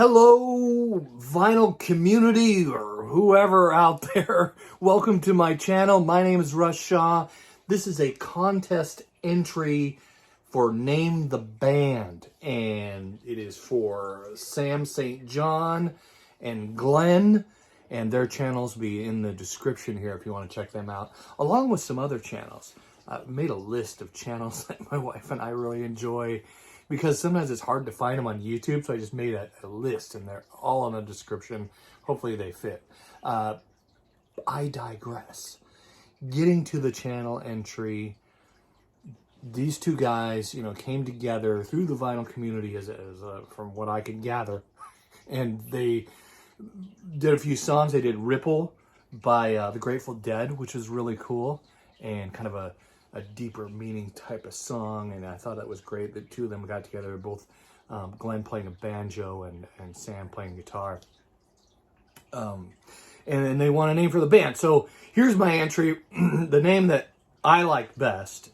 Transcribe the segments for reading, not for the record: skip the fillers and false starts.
Hello, vinyl community or whoever out there. Welcome to my channel. My name is Russ Shaw. This is a contest entry for Name the Band, and it is for Sam St. John and Glen, and their channels will be in the description here if you want to check them out, along with some other channels. I've made a list of channels that my wife and I really enjoy, because sometimes it's hard to find them on YouTube, so I just made a list, and they're all in the description. Hopefully they fit. I digress. Getting to the channel entry, these two guys, came together through the vinyl community as from what I could gather, and they did a few songs. They did Ripple by the Grateful Dead, which is really cool, and kind of a deeper meaning type of song, and I thought that was great. The two of them got together, both Glen playing a banjo and Sam playing guitar. And then they want a name for the band. So here's my entry. The name that I like best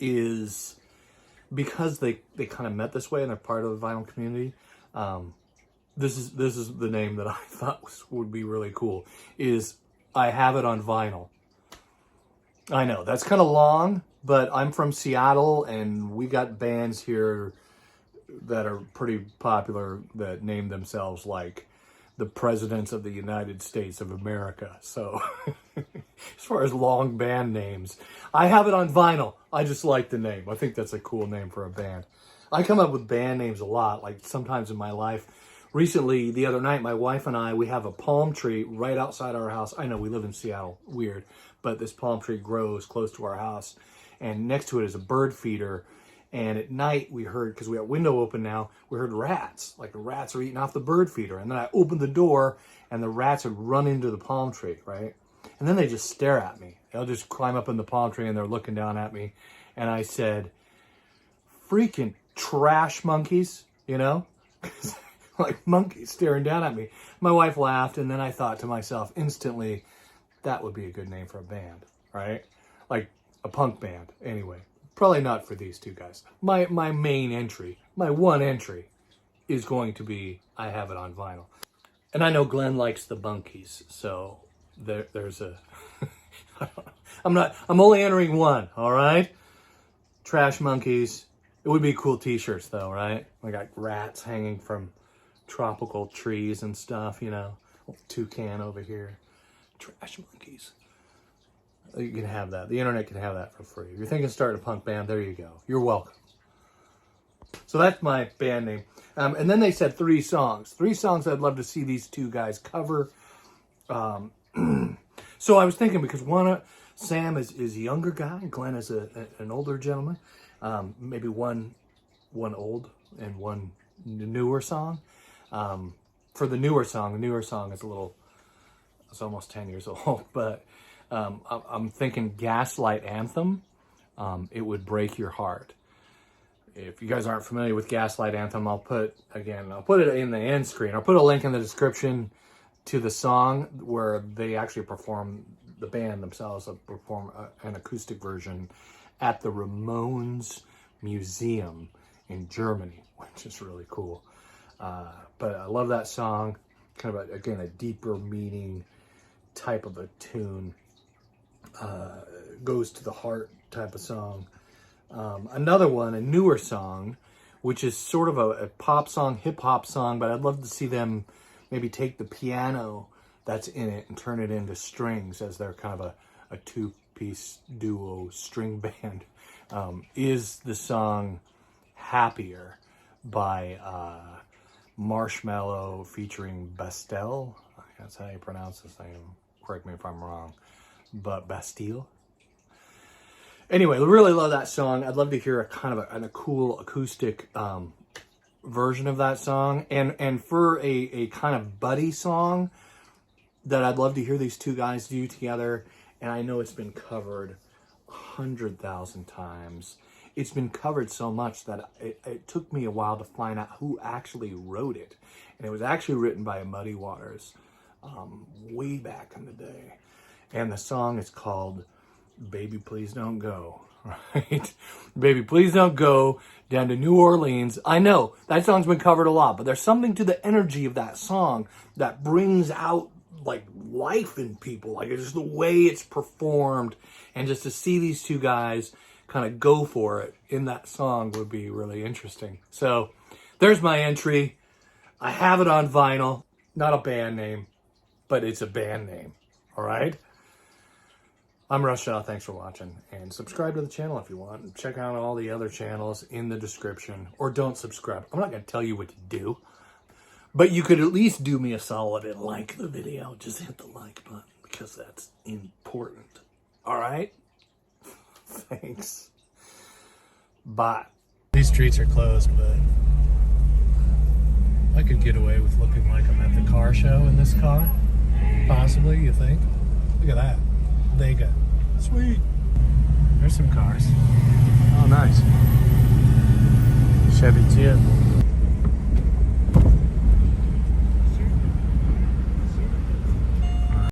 is, because they kind of met this way and they're part of the vinyl community, this is the name that I thought would be really cool, is I Have It on Vinyl. I know, that's kind of long, but I'm from Seattle, and we got bands here that are pretty popular that name themselves like the Presidents of the United States of America. So, as far as long band names, I Have It on Vinyl. I just like the name. I think that's a cool name for a band. I come up with band names a lot, like sometimes in my life. Recently, the other night, my wife and I, we have a palm tree right outside our house. I know, we live in Seattle, weird, but this palm tree grows close to our house, and next to it is a bird feeder. And at night we heard, because we have a window open now, we heard rats, like the rats are eating off the bird feeder. And then I opened the door and the rats had run into the palm tree, right? And then they just stare at me. They'll just climb up in the palm tree and they're looking down at me. And I said, freaking trash monkeys, like monkeys staring down at me. My wife laughed, and then I thought to myself instantly, that would be a good name for a band, right? Like a punk band, anyway. Probably not for these two guys. My main entry, my one entry, is going to be I Have It on Vinyl. And I know Glen likes the Bunkies, so there's a... I'm only entering one, all right? Trash monkeys. It would be cool t-shirts though, right? We got rats hanging from tropical trees and stuff, toucan over here. Trash monkeys. You can have that. The internet can have that for free. If you're thinking of starting a punk band, there you go. You're welcome. So that's my band name. And then they said 3 songs. 3 songs I'd love to see these two guys cover. So I was thinking, because Sam is a younger guy, Glen is an older gentleman. Maybe one old and one newer song. For the newer song is it's almost 10 years old, but I'm thinking Gaslight Anthem. It Would Break Your Heart. If you guys aren't familiar with Gaslight Anthem, I'll put it in the end screen. I'll put a link in the description to the song where they actually perform, the band themselves perform an acoustic version at the Ramones Museum in Germany, which is really cool. But I love that song. Kind of, a deeper meaning type of a tune. Goes to the heart type of song. Another one, a newer song, which is sort of a pop song, hip-hop song, but I'd love to see them maybe take the piano that's in it and turn it into strings, as they're kind of a two-piece duo string band. Is the song Happier by Marshmello featuring Bastille. That's how you pronounce his name. Correct me if I'm wrong. But Bastille. Anyway, I really love that song. I'd love to hear a cool acoustic version of that song. And for a kind of buddy song that I'd love to hear these two guys do together. And I know it's been covered 100,000 times. It's been covered so much that it took me a while to find out who actually wrote it. And it was actually written by Muddy Waters way back in the day. And the song is called Baby Please Don't Go. right? Baby, please don't go down to New Orleans. I know that song's been covered a lot, but there's something to the energy of that song that brings out like life in people. Like, it's just the way it's performed, and just to see these two guys kind of go for it in that song would be really interesting. So there's my entry. I have it on vinyl. Not a band name, but it's a band name. All right? I'm Russ Shaw. Thanks for watching. And subscribe to the channel if you want. And check out all the other channels in the description. Or don't subscribe. I'm not going to tell you what to do. But you could at least do me a solid and like the video. Just hit the like button, because that's important. All right? Thanks. Bye. These streets are closed, but I could get away with looking like I'm at the car show in this car. Possibly, you think? Look at that. Vega. Sweet. There's some cars. Oh, nice. Chevy Jet.